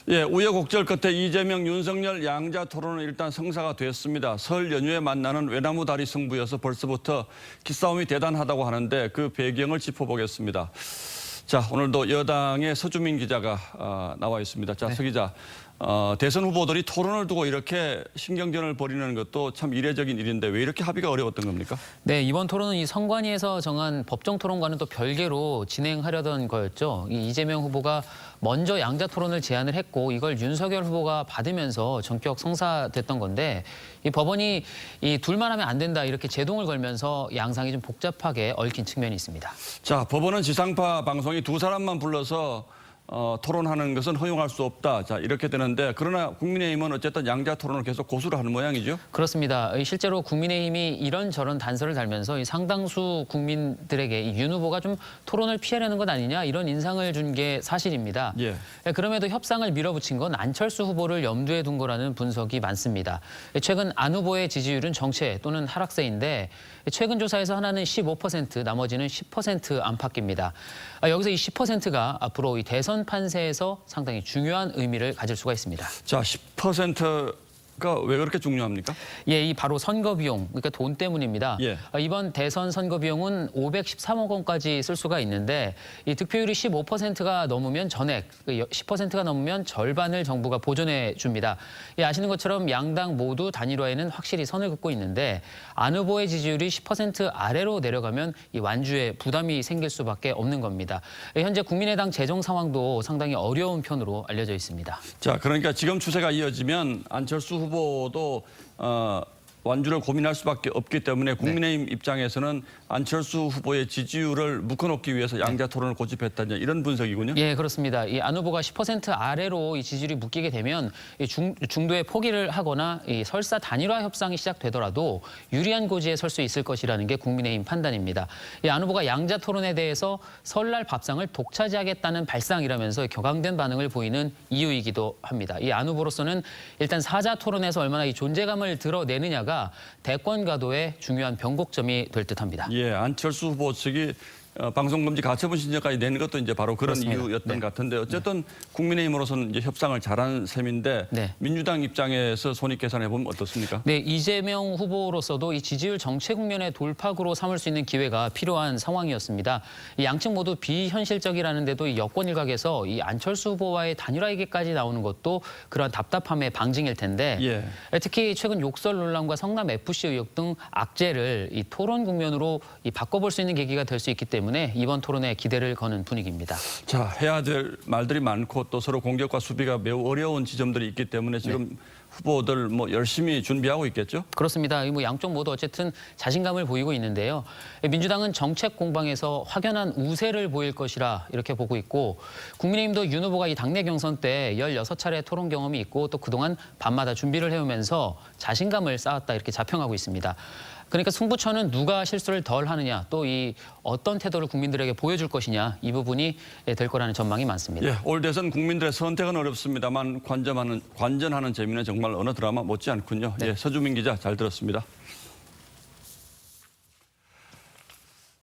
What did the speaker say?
예, 우여곡절 끝에 이재명, 윤석열 양자 토론은 일단 성사가 됐습니다. 설 연휴에 만나는 외나무 다리 승부여서 벌써부터 기싸움이 대단하다고 하는데 그 배경을 짚어보겠습니다. 자, 오늘도 여당의 서주민 기자가 나와 있습니다. 자, 서 기자, 대선 후보들이 토론을 두고 이렇게 신경전을 벌이는 것도 참 이례적인 일인데 왜 이렇게 합의가 어려웠던 겁니까? 네, 이번 토론은 이 선관위에서 정한 법정 토론과는 또 별개로 진행하려던 거였죠. 이재명 후보가 먼저 양자 토론을 제안을 했고 이걸 윤석열 후보가 받으면서 전격 성사됐던 건데 이 법원이 이 둘만 하면 안 된다 이렇게 제동을 걸면서 양상이 좀 복잡하게 얽힌 측면이 있습니다. 자, 법원은 지상파 방송이 두 사람만 불러서 토론하는 것은 허용할 수 없다. 자, 이렇게 되는데 그러나 국민의힘은 어쨌든 양자 토론을 계속 고수를 하는 모양이죠. 그렇습니다. 실제로 국민의힘이 이런저런 단서를 달면서 이 상당수 국민들에게 이 윤 후보가 좀 토론을 피하려는 것 아니냐 이런 인상을 준 게 사실입니다. 예. 그럼에도 협상을 밀어붙인 건 안철수 후보를 염두에 둔 거라는 분석이 많습니다. 최근 안 후보의 지지율은 정체 또는 하락세인데 최근 조사에서 하나는 15%, 나머지는 10% 안팎입니다. 여기서 이 10%가 앞으로 이 대선 판세에서 상당히 중요한 의미를 가질 수가 있습니다. 자, 10%가 왜 그렇게 중요합니까? 예, 이 바로 선거 비용, 그러니까 돈 때문입니다. 예. 이번 대선 선거 비용은 513억 원까지 쓸 수가 있는데 이 득표율이 15%가 넘으면 전액, 10%가 넘으면 절반을 정부가 보존해 줍니다. 예, 아시는 것처럼 양당 모두 단일화에는 확실히 선을 긋고 있는데 안 후보의 지지율이 10% 아래로 내려가면 이 완주에 부담이 생길 수밖에 없는 겁니다. 현재 국민의당 재정 상황도 상당히 어려운 편으로 알려져 있습니다. 자, 그러니까 지금 추세가 이어지면 안철수 후보도 완주를 고민할 수밖에 없기 때문에 국민의힘 입장에서는 안철수 후보의 지지율을 묶어놓기 위해서 양자 토론을 고집했다냐 이런 분석이군요. 예, 그렇습니다. 이 안 후보가 10% 아래로 이 지지율이 묶이게 되면 이 중도에 포기를 하거나 이 설사 단일화 협상이 시작되더라도 유리한 고지에 설 수 있을 것이라는 게 국민의힘 판단입니다. 이 안 후보가 양자 토론에 대해서 설날 밥상을 독차지하겠다는 발상이라면서 격앙된 반응을 보이는 이유이기도 합니다. 이 안 후보로서는 일단 사자 토론에서 얼마나 이 존재감을 드러내느냐가 대권 가도의 중요한 변곡점이 될 듯합니다. 예, 안철수 후보 측이 방송금지 가처분 신청까지 낸 것도 이제 바로 그런 그렇습니다. 이유였던 것 같은데 어쨌든 국민의힘으로서는 이제 협상을 잘한 셈인데 민주당 입장에서 손익 계산해 보면 어떻습니까? 네, 이재명 후보로서도 이 지지율 정체 국면의 돌파구로 삼을 수 있는 기회가 필요한 상황이었습니다. 이 양측 모두 비현실적이라는데도 이 여권 일각에서 이 안철수 후보와의 단일화 얘기까지 나오는 것도 그런 답답함의 방증일 텐데 특히 최근 욕설 논란과 성남 FC 의혹 등 악재를 이 토론 국면으로 이 바꿔볼 수 있는 계기가 될 수 있기 때문에 이번 토론에 기대를 거는 분위기입니다. 자, 해야 될 말들이 많고 또 서로 공격과 수비가 매우 어려운 지점들이 있기 때문에 지금 후보들 뭐 열심히 준비하고 있겠죠? 그렇습니다. 뭐 양쪽 모두 어쨌든 자신감을 보이고 있는데요. 민주당은 정책 공방에서 확연한 우세를 보일 것이라 이렇게 보고 있고 국민의힘도 윤 후보가 이 당내 경선 때 16차례 토론 경험이 있고 또 그동안 밤마다 준비를 해오면서 자신감을 쌓았다 이렇게 자평하고 있습니다. 그러니까 승부처는 누가 실수를 덜 하느냐 또 이 어떤 태도를 국민들에게 보여줄 것이냐 이 부분이 될 거라는 전망이 많습니다. 예, 올 대선 국민들의 선택은 어렵습니다만 관전하는 재미는 정말 어느 드라마 못지않군요. 예, 서주민 기자 잘 들었습니다.